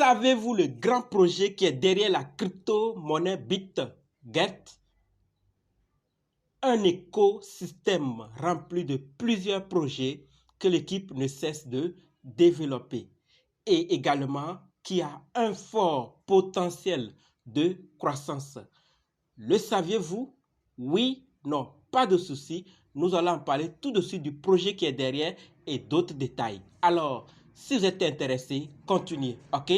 Savez-vous le grand projet qui est derrière la crypto-monnaie BitGet? Un écosystème rempli de plusieurs projets que l'équipe ne cesse de développer et également qui a un fort potentiel de croissance. Le saviez-vous? Oui, non, pas de souci. Nous allons en parler tout de suite du projet qui est derrière et d'autres détails. Alors, si vous êtes intéressé, continuez, ok?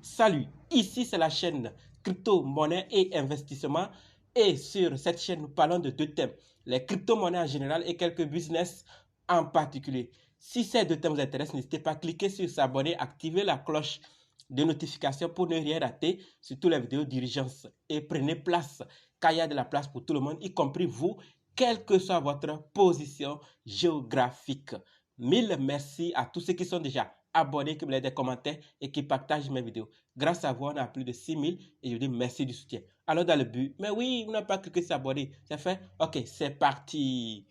Salut, ici c'est la chaîne Crypto, Monnaie et Investissement. Et sur cette chaîne, nous parlons de deux thèmes, les crypto-monnaies en général et quelques business en particulier. Si ces deux thèmes vous intéressent, n'hésitez pas à cliquer sur s'abonner, activer la cloche de notification pour ne rien rater sur toutes les vidéos d'urgence. Et prenez place, car il y a de la place pour tout le monde, y compris vous, quelle que soit votre position géographique. Mille merci à tous ceux qui sont déjà abonnés, qui me laissent des commentaires et qui partagent mes vidéos. Grâce à vous, on a plus de 6000 et je dis merci du soutien. Alors dans le but, mais oui, vous n'avez pas cliqué sur s'abonner, c'est fait? Ok, c'est parti.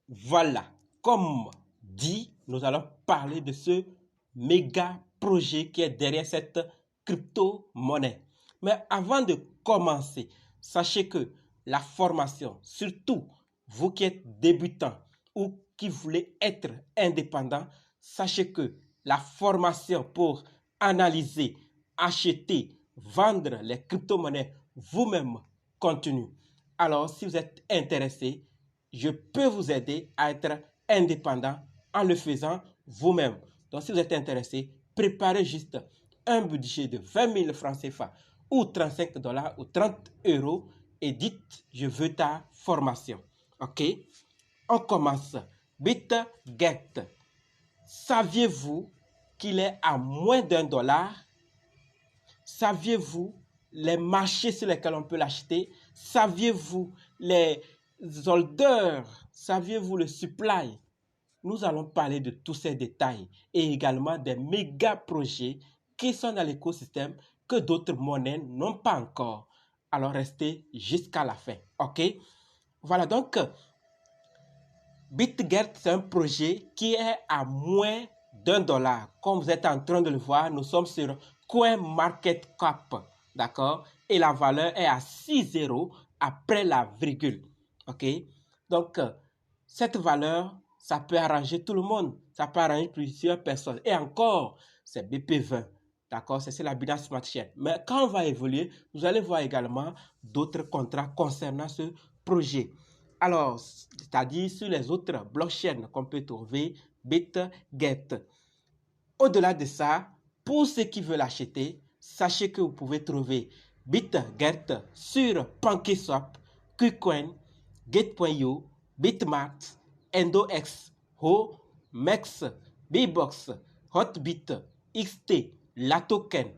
Voilà, comme dit, nous allons parler de ce méga projet qui est derrière cette crypto-monnaie. Mais avant de commencer, sachez que la formation, surtout vous qui êtes débutant ou qui voulez être indépendant, sachez que la formation pour analyser, acheter, vendre les crypto-monnaies vous-même continue. Alors, si vous êtes intéressé, je peux vous aider à être indépendant en le faisant vous-même. Donc, si vous êtes intéressé, préparez juste un budget de 20 000 francs CFA ou 35 dollars ou 30 euros et dites, je veux ta formation. OK? On commence. BitGet. Saviez-vous qu'il est à moins d'1 $? Saviez-vous les marchés sur lesquels on peut l'acheter? Saviez-vous les holders? Saviez-vous le supply? Nous allons parler de tous ces détails et également des méga projets qui sont dans l'écosystème que d'autres monnaies n'ont pas encore. Alors restez jusqu'à la fin, ok? Voilà, donc BitGet, c'est un projet qui est à moins d'1 $. Comme vous êtes en train de le voir, nous sommes sur CoinMarketCap, d'accord? Et la valeur est à 6 zéros après la virgule, ok? Donc, cette valeur, ça peut arranger tout le monde, ça peut arranger plusieurs personnes. Et encore, c'est BP20, d'accord? C'est la Binance Smart Chain. Mais quand on va évoluer, vous allez voir également d'autres contrats concernant ce projet. Alors, c'est-à-dire sur les autres blockchains qu'on peut trouver, BitGet. Au-delà de ça, pour ceux qui veulent acheter, sachez que vous pouvez trouver BitGet sur PancakeSwap, KuCoin, Gate.io, Bitmart, EndoX, Ho, Mex, Bbox, Hotbit, XT, LaToken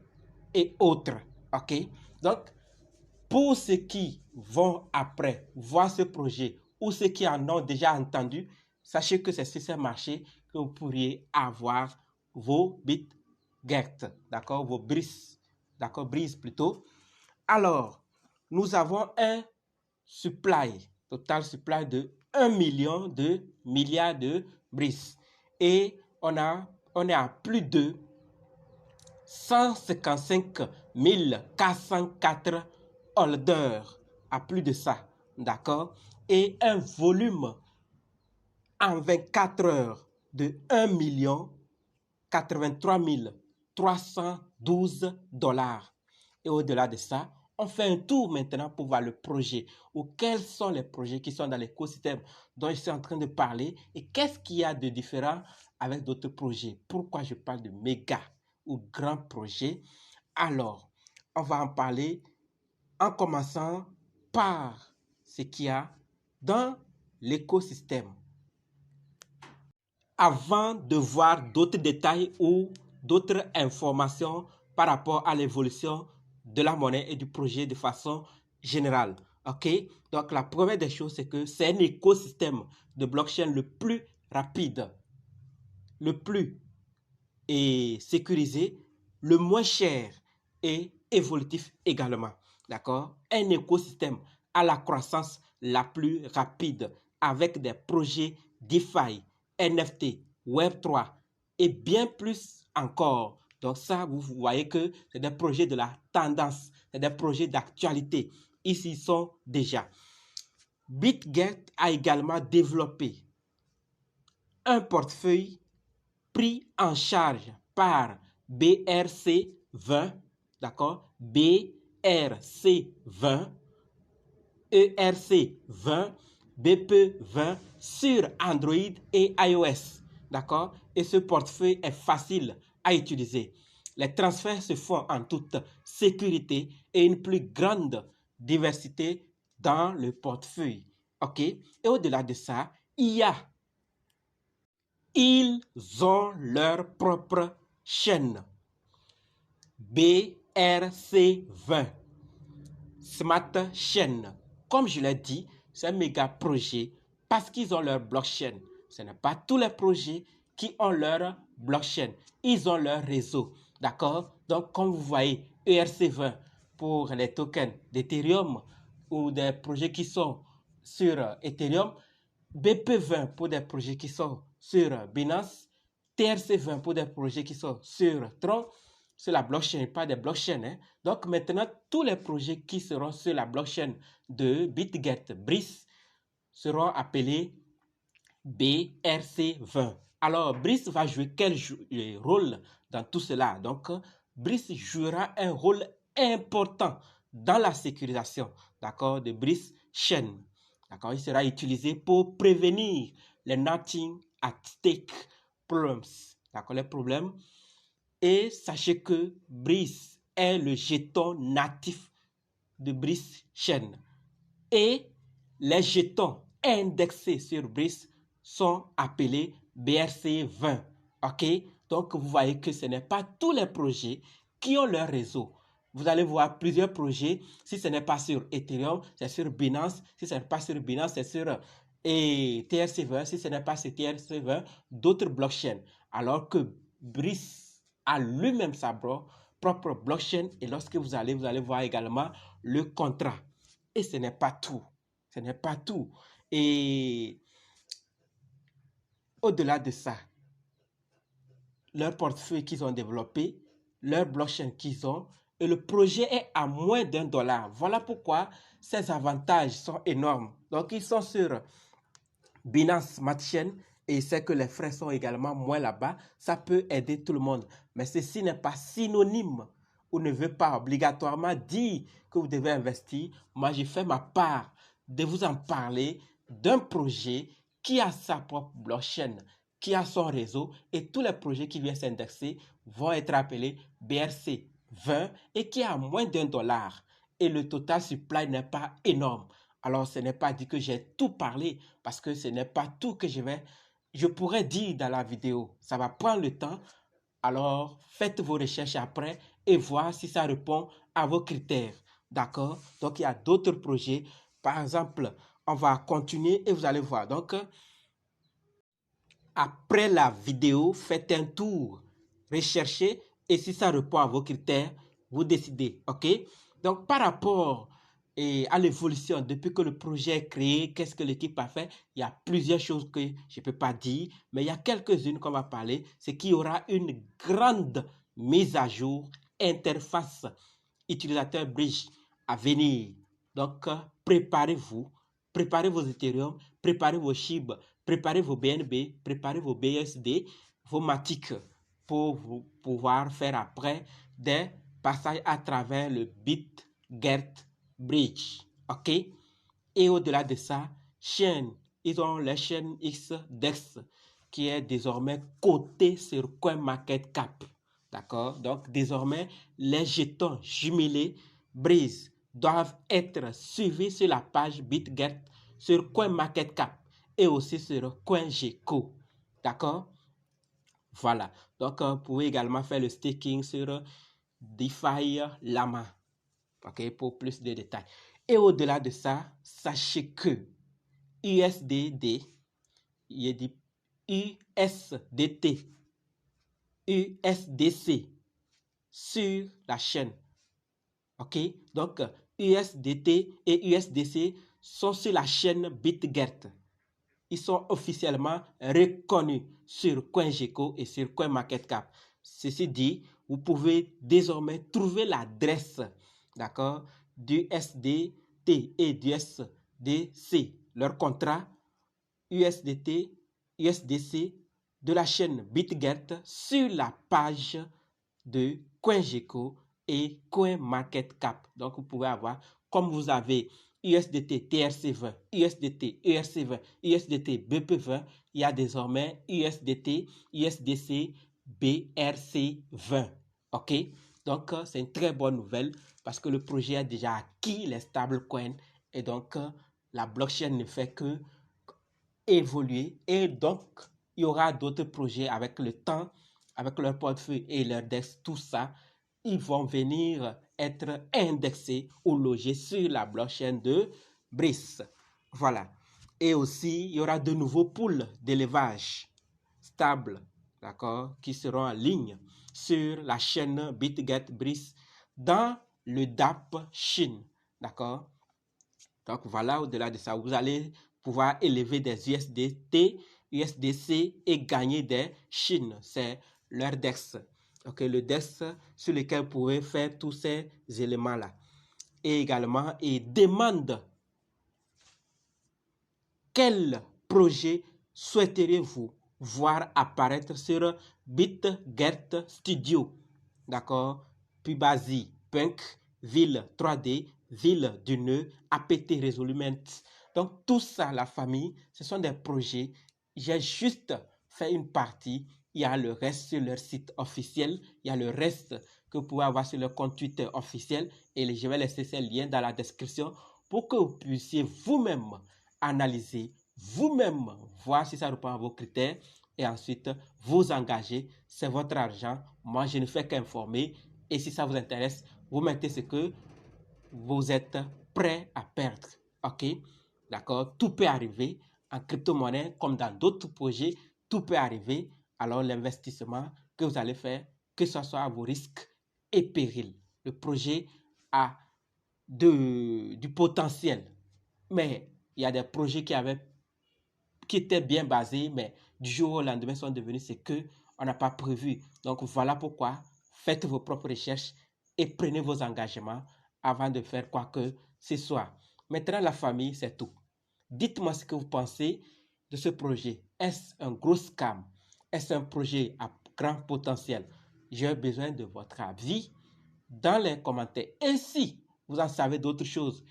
et autres. Ok? Donc, pour ceux qui vont après voir ce projet ou ceux qui en ont déjà entendu, sachez que c'est sur ces marchés que vous pourriez avoir vos BitGet, d'accord, vos brises, d'accord, brises plutôt. Alors, nous avons un supply, total supply de 1 million de milliards de brises. Et on est à plus de 155 404 holders, à plus de ça, d'accord? Et un volume en 24 heures de 1 83 312 $. Et au-delà de ça, on fait un tour maintenant pour voir le projet ou quels sont les projets qui sont dans l'écosystème dont je suis en train de parler et qu'est-ce qu'il y a de différent avec d'autres projets. Pourquoi je parle de méga ou grands projets? Alors, on va en parler en commençant par ce qu'il y a dans l'écosystème. Avant de voir d'autres détails ou d'autres informations par rapport à l'évolution de la monnaie et du projet de façon générale. Ok? Donc, la première des choses, c'est que c'est un écosystème de blockchain le plus rapide, le plus sécurisé, le moins cher et évolutif également. D'accord? Un écosystème à la croissance la plus rapide avec des projets DeFi, NFT, Web3 et bien plus encore. Donc ça, vous voyez que c'est des projets de la tendance, c'est des projets d'actualité. Ici, ils sont déjà. BitGet a également développé un portefeuille pris en charge par BRC20, d'accord, BRC20, ERC20, BP20 sur Android et iOS, d'accord? Et ce portefeuille est facile à utiliser. Les transferts se font en toute sécurité et une plus grande diversité dans le portefeuille, ok? Et au-delà de ça, ils ont leur propre chaîne, BRC20, Smart Chain. Comme je l'ai dit, c'est un méga projet parce qu'ils ont leur blockchain. Ce n'est pas tous les projets qui ont leur blockchain. Ils ont leur réseau. D'accord? Donc, comme vous voyez, ERC20 pour les tokens d'Ethereum ou des projets qui sont sur Ethereum, BP20 pour des projets qui sont sur Binance, TRC20 pour des projets qui sont sur Tron, sur la blockchain, pas des blockchains. Hein. Donc maintenant, tous les projets qui seront sur la blockchain de BitGet, Brice, seront appelés BRC20. Alors, Brice va jouer quel rôle dans tout cela? Donc, Brice jouera un rôle important dans la sécurisation, d'accord, de Brice Chain. D'accord, il sera utilisé pour prévenir les nothing at stake problems, d'accord, les problèmes. Et sachez que Brice est le jeton natif de Brice Chain. Et les jetons indexés sur Brice sont appelés BRC20. OK? Donc, vous voyez que ce n'est pas tous les projets qui ont leur réseau. Vous allez voir plusieurs projets. Si ce n'est pas sur Ethereum, c'est sur Binance. Si ce n'est pas sur Binance, c'est sur TRC20. Si ce n'est pas sur TRC20, d'autres blockchains. Alors que Brice a lui-même sa propre blockchain. Et lorsque vous allez voir également le contrat. Et ce n'est pas tout. Ce n'est pas tout. Et au-delà de ça, leur portefeuille qu'ils ont développé, leur blockchain qu'ils ont, et le projet est à moins $1. Voilà pourquoi ces avantages sont énormes. Donc, ils sont sur Binance Smart Chain et c'est que les frais sont également moins là-bas. Ça peut aider tout le monde. Mais ceci n'est pas synonyme ou ne veut pas obligatoirement dire que vous devez investir. Moi, j'ai fait ma part de vous en parler d'un projet qui a sa propre blockchain, qui a son réseau et tous les projets qui viennent s'indexer vont être appelés BRC20 et qui a moins $1 et le total supply n'est pas énorme. Alors, ce n'est pas dit que j'ai tout parlé parce que ce n'est pas tout que je pourrais dire dans la vidéo. Ça va prendre le temps. Alors, faites vos recherches après et voir si ça répond à vos critères. D'accord? Donc, il y a d'autres projets. Par exemple, on va continuer et vous allez voir. Donc, après la vidéo, faites un tour, recherchez et si ça répond à vos critères, vous décidez. OK? Donc, par rapport à l'évolution, depuis que le projet est créé, qu'est-ce que l'équipe a fait? Il y a plusieurs choses que je ne peux pas dire, mais il y a quelques-unes qu'on va parler. C'est qu'il y aura une grande mise à jour interface utilisateur Bridge à venir. Donc, préparez-vous, préparez vos Ethereum, préparez vos SHIB, préparez vos BNB, préparez vos BSD, vos Matic pour vous pouvoir faire après des passages à travers le BitGet Bridge. OK? Et au-delà de ça, chaîne, ils ont la chaîne XDEX qui est désormais cotée sur CoinMarketCap. D'accord? Donc, désormais, les jetons jumelés Breeze doivent être suivis sur la page BitGet sur CoinMarketCap et aussi sur CoinGecko. D'accord? Voilà. Donc, vous pouvez également faire le staking sur DeFi Llama. OK? Pour plus de détails. Et au-delà de ça, sachez que USDT, USDC sur la chaîne. OK? Donc, USDT et USDC sont sur la chaîne BitGet. Ils sont officiellement reconnus sur CoinGecko et sur CoinMarketCap. Ceci dit, vous pouvez désormais trouver l'adresse, d'accord, du SDT et du SDC, leur contrat USDT, USDC de la chaîne BitGet sur la page de CoinGecko et CoinMarketCap. Donc, vous pouvez avoir, comme vous avez USDT TRC20, USDT ERC20, USDT BP20, il y a désormais USDT, USDC, BRC20. OK? Donc, c'est une très bonne nouvelle parce que le projet a déjà acquis les stablecoins et donc, la blockchain ne fait que évoluer et donc, il y aura d'autres projets avec le temps, avec leur portefeuille et leur DEX, tout ça, ils vont venir être indexés ou logés sur la blockchain de Brice. Voilà. Et aussi, il y aura de nouveaux pools d'élevage stables, d'accord, qui seront en ligne sur la chaîne BitGet Brice dans le DApp Chine, d'accord. Donc voilà, au-delà de ça, vous allez pouvoir élever des USDT, USDC et gagner des Chines. C'est leur DEX. Ok, le DEX sur lequel vous pouvez faire tous ces éléments-là. Et également, il demande quel projet souhaiteriez-vous voir apparaître sur BitGet Studio. D'accord? Pubazi, Punk, Ville 3D, Ville du Nœud, APT Resolument. Donc, tout ça, la famille, ce sont des projets. J'ai juste fait une partie. Il y a le reste sur leur site officiel. Il y a le reste que vous pouvez avoir sur leur compte Twitter officiel. Et je vais laisser ces liens dans la description pour que vous puissiez vous-même analyser, vous-même voir si ça répond à vos critères et ensuite vous engager. C'est votre argent. Moi, je ne fais qu'informer. Et si ça vous intéresse, vous mettez ce que vous êtes prêt à perdre. OK? D'accord? Tout peut arriver en crypto-monnaie comme dans d'autres projets. Tout peut arriver. Alors, l'investissement que vous allez faire, que ce soit à vos risques et périls. Le projet a du potentiel. Mais il y a des projets qui étaient bien basés, mais du jour au lendemain sont devenus ce qu'on n'a pas prévu. Donc voilà pourquoi faites vos propres recherches et prenez vos engagements avant de faire quoi que ce soit. Maintenant, la famille, c'est tout. Dites-moi ce que vous pensez de ce projet. Est-ce un gros scam? Est-ce un projet à grand potentiel? J'ai besoin de votre avis dans les commentaires. Et si vous en savez d'autres choses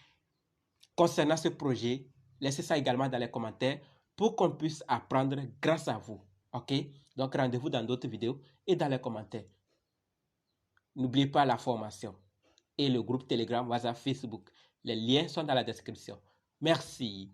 concernant ce projet, laissez ça également dans les commentaires pour qu'on puisse apprendre grâce à vous. OK? Donc, rendez-vous dans d'autres vidéos et dans les commentaires. N'oubliez pas la formation et le groupe Telegram, WhatsApp, Facebook. Les liens sont dans la description. Merci.